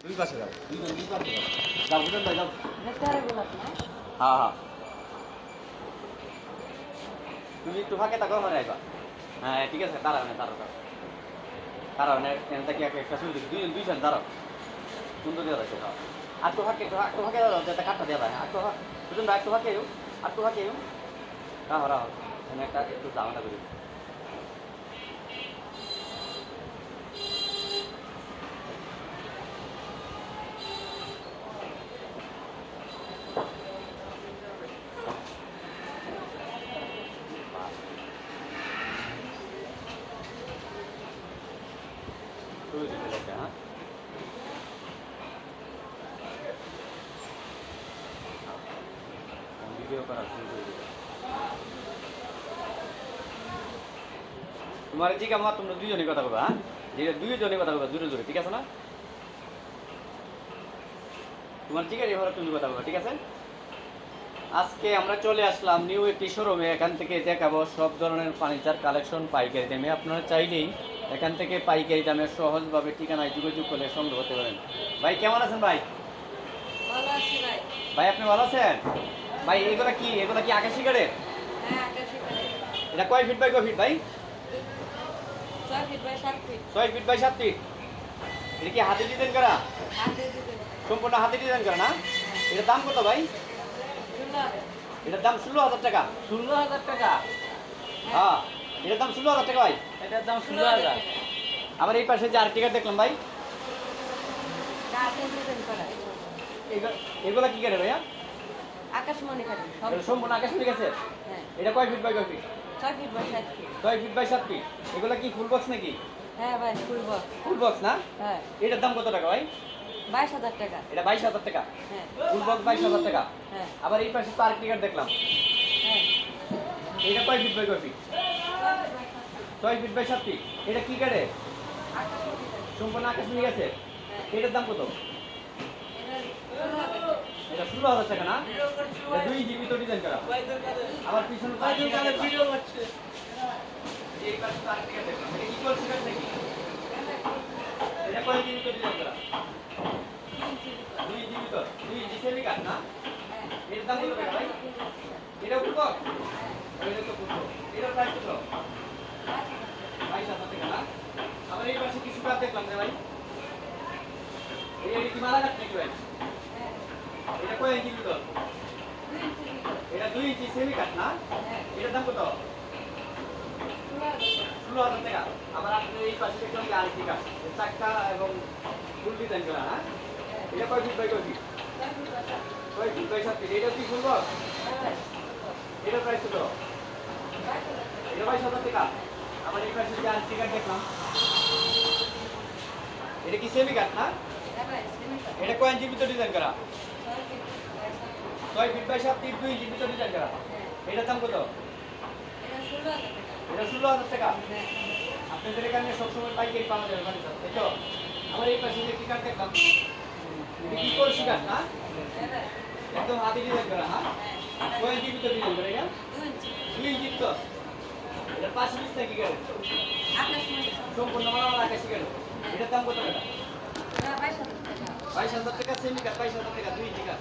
দুই পাশে যাও, দুইজন দুই পাশে যাও। যাও বুঝলেন ভাই, যাও। ভেতরে গোলাপ না? হ্যাঁ হ্যাঁ, তুমি একটু ফাঁকে থাকো, ঘরে আইবা। হ্যাঁ ঠিক আছে, দাঁড়াও না, দাঁড়াও দাঁড়াও দাঁড়াও না, এখান থেকে একটা ছবি দেখি, দুইজন দুইজন দাঁড়াও, সুন্দর দেওয়া যাচ্ছে। হ্যাঁ, একটু ফাঁকে, একটু ফাঁকে দাও, যাতে কাঠটা দেওয়া যায়। হ্যাঁ, একটু বুঝলেন ভাই, একটু ফাঁকে যাও, একটু ফাঁকে যাও। রাহো রাহো, এখানে একটা একটু ঝামেলা করি। ছবি দিতে লাগবে। হ্যাঁ, ভিডিও করা শুরু করে দিবে। তোমার জি কামা, তোমরা দুইজনই কথা বলবা। হ্যাঁ, যেটা দুইজনই কথা বলবা জোরে জোরে, ঠিক আছে না? তোমার জিগার এভাবে তুমি কথা বলবা, ঠিক আছে? আজকে আমরা চলে আসলাম নিউ একটি শোরুমে। এখান থেকে দেখাবো সব ধরনের ফার্নিচার কালেকশন পাইকারি দামে। আপনারা চাইলেই এখান থেকে পাইকারি দামে সহজভাবে ঠিকানায় যোগাযোগ করলে সংগ্রহ করতে পারেন। ভাই কেমন আছেন ভাই? ভালো আছি ভাই। ভাই আপনি ভালো আছেন? ভাই এগুলা কি আকাশি কাঠের? হ্যাঁ, আকাশি কাঠের। এটা কয় ফিট বাই কয় ফিট ভাই? 6 feet by 7 feet. 6 feet by 7 feet. এটা কি হাতে ডিজাইন করা? হাতে দিবেন। সম্পূর্ণ হাতে ডিজাইন করা না? এটার দাম কত ভাই? 16,000। এটার দাম 16,000 টাকা। 16,000 টাকা। হ্যাঁ, এটার দাম 16,000 টাকা ভাই। এটার দাম 16,000। আবার এই পাশে যে আর টিকার দেখলাম ভাই, হাতে দিবেন করা। এগুলা কি কাঠের ভাইয়া? আকাশমণি কাঠের সব। এটা সম্পূর্ণ আকাশ ঠিক আছে। হ্যাঁ, এটা কয় ফিট বাই কয় feet? 6 feet by 7 feet. 6 feet by 7 feet. এগুলা কি ফুল বক্স নাকি? হ্যাঁ ভাই, ফুল বক্স। ফুল বক্স না? হ্যাঁ, এটার দাম কত টাকা ভাই? 22,000 টাকা। এটা 22,000 টাকা। হ্যাঁ, ফুল বক্স 22,000 টাকা। হ্যাঁ, আবার এই পাশে তো আর টিকার দেখলাম, হ্যাঁ। এটা কয় ফিট বাই কয় ফিট? 6 feet by 7 feet. এটা কি কাঠে? আকাশমণি কাঠের। সম্পূর্ণ আকাশ নিয়ে গেছে। এটার দাম কত? এটা 16,000 টাকা। এটা 16,000 টাকা না? এটা 2 জিবি তো ডিজাইন করা। আবার পিছনে তো আর টিকার দেখলাম। এই পাশে তো আর টিকার দেখলাম। এটা কি করছে কাঠ নাকি? এটা কয় জিবি তো ডিজাইন করা? 2 জিবি তো, 2 জিবি সেমি কাঠ না? হ্যাঁ। এটার দাম কত টাকা ভাই? এটা ফুল বক্স? এটা তো ফুল বক্স। এটার প্রাইস কত? 22,000 টাকা না? আবার এই পাশে কিছু কাঠ দেখলাম না ভাই? এটা কি মালা কাঠ নাকি ভাই? এটা কয় ইঞ্চি ভিতর? এটা 2 ইঞ্চি সেমি কাঠ না? এটার দাম কত? 16,000 টাকা। আবার আপনি এই পাশে দেখলাম যে আরেকটি কাঠ, চাক্কা এবং ফুল ডিজাইন করা। হ্যাঁ, এটা কয় ফিট বাই কয় ফিট? 6 feet by 7 feet. এটা কি ফুল বক্স? এটার প্রাইস কত? এটা 22,000 টাকা। আবার এই পাশে যে আরেকটি কাঠ দেখলাম, এটা কি সেমি কাঠ না? এটা কয় ইঞ্চি ভিতর ডিজাইন করা? 6 ফিট বাই 7 ফিট, 2 ইঞ্চি ভিতর ডিজাইন করা। এটার দাম কত? এটা 16,000 টাকা। আপনাদের এখানে সবসময় পাইকারি পাওয়া যাবে মানে তাই তো? আমার এই পাশে যে কি কাঠ দেখলাম, এটা কি করছি কাঠ না? একদম হাতে ডিজাইন করা। হ্যাঁ, কয় ইঞ্চি ভিতর ডিজাইন করা? এটা 2 ইঞ্চি তো। এটা 5 পিস নাকি কাঠ? সম্পূর্ণ মালা আকাশি কাঠ। এটার দাম কত টাকা? 22,000 টাকা সেমি কাঠ, 22,000 টাকা 2 ইঞ্চি কাঠ।